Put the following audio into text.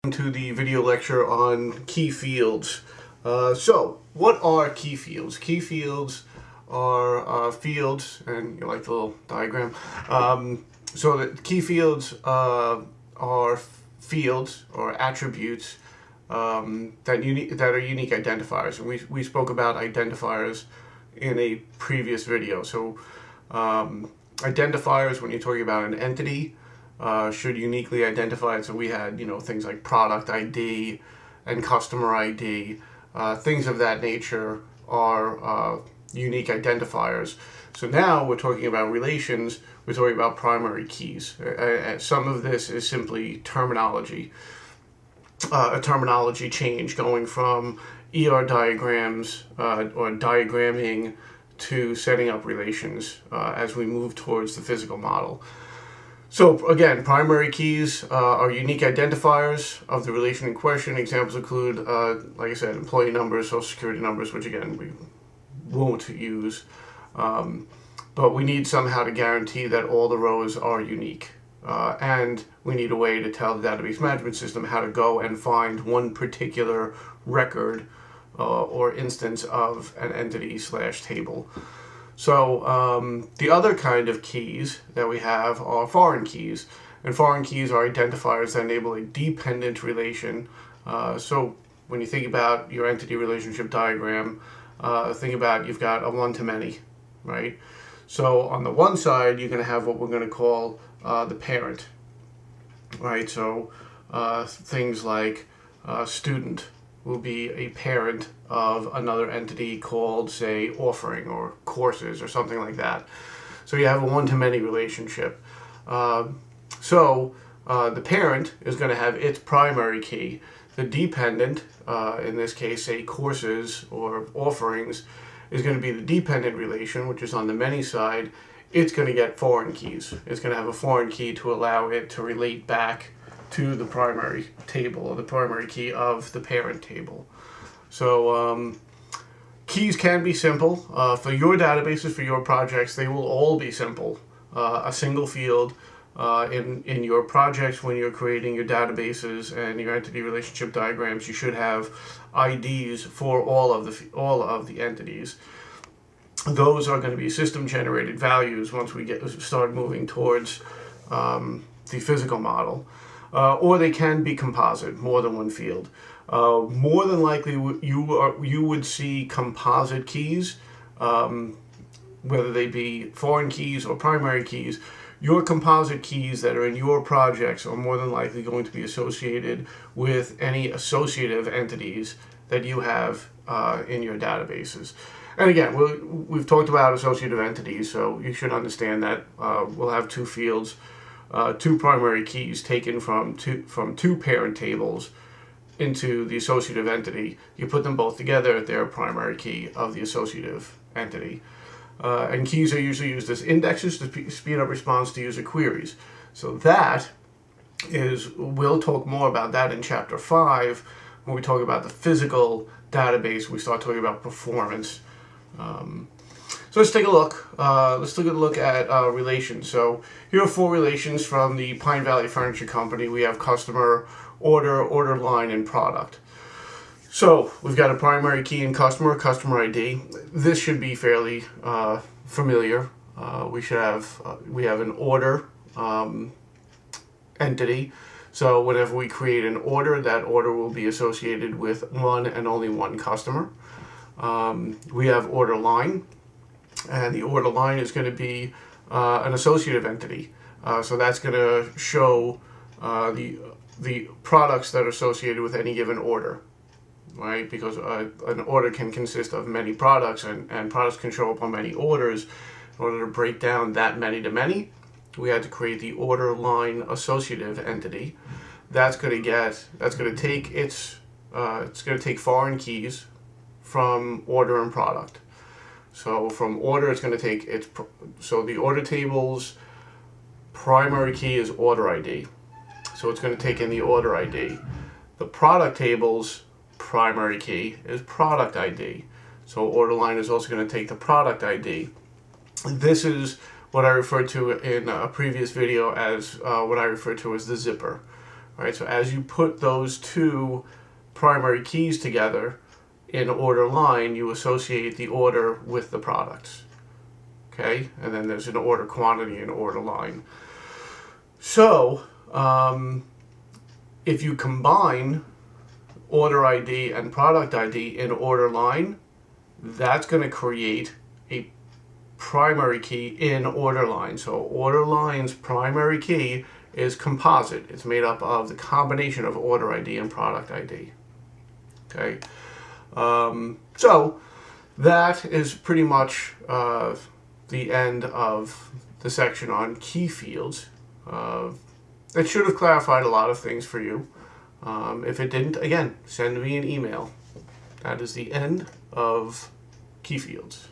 To the video lecture on key fields. So, what are key fields? Key fields are fields, and you like the little diagram. So the key fields are fields or attributes that are unique identifiers, and we spoke about identifiers in a previous video. So identifiers, when you're talking about an entity, should uniquely identify it. So we had, things like product ID and customer ID. Things of that nature are unique identifiers. So now we're talking about relations. We're talking about primary keys. Some of this is simply terminology, a terminology change going from ER diagrams or diagramming to setting up relations as we move towards the physical model. So again, primary keys are unique identifiers of the relation in question. Examples include, like I said, employee numbers, social security numbers, which again we won't use. But we need somehow to guarantee that all the rows are unique. And we need a way to tell the database management system how to go and find one particular record or instance of an entity/table. So the other kind of keys that we have are foreign keys. And foreign keys are identifiers that enable a dependent relation. So when you think about your entity relationship diagram, think about you've got a one-to-many, right? So on the one side, you're going to have what we're going to call the parent, right? So things like student will be a parent of another entity called, say, offering or courses or something like that. So you have a one-to-many relationship. So the parent is going to have its primary key. The dependent, in this case, say courses or offerings, is going to be the dependent relation, which is on the many side. It's going to get foreign keys. It's going to have a foreign key to allow it to relate back to the primary table, or the primary key of the parent table. So keys can be simple. For your databases, for your projects, they will all be simple. A single field in your projects when you're creating your databases and your entity relationship diagrams, you should have IDs for all of the entities. Those are going to be system-generated values once we start moving towards the physical model. Or they can be composite, more than one field. More than likely, you would see composite keys, whether they be foreign keys or primary keys. Your composite keys that are in your projects are more than likely going to be associated with any associative entities that you have in your databases. And again, we've talked about associative entities, so you should understand that we'll have two fields. Two primary keys taken from two parent tables into the associative entity. You put them both together, they're a primary key of the associative entity. And keys are usually used as indexes to speed up response to user queries. So we'll talk more about that in chapter 5 when we talk about the physical database. We start talking about performance. So let's take a look. Let's take a look at relations. So here are 4 relations from the Pine Valley Furniture Company. We have customer, order line, and product. So we've got a primary key in customer ID. This should be fairly familiar. We have an order entity. So whenever we create an order, that order will be associated with one and only one customer. We have order line. And the order line is going to be an associative entity. So that's going to show the products that are associated with any given order, right? Because an order can consist of many products, and products can show up on many orders. In order to break down that many to many, we had to create the order line associative entity. It's going to take foreign keys from order and product. So from order, it's going to take so the order table's primary key is order ID. So it's going to take in the order ID. The product table's primary key is product ID. So order line is also going to take the product ID. This is what I referred to in a previous video as what I refer to as the zipper. All right, so as you put those two primary keys together in order line, you associate the order with the products. Okay, and then there's an order quantity and order line. So if you combine order ID and product ID in order line, that's going to create a primary key in order line. So order line's primary key is composite. It's made up of the combination of order ID and product ID. Okay, so that is pretty much the end of the section on key fields. It should have clarified a lot of things for you. If it didn't, again, send me an email. That is the end of key fields.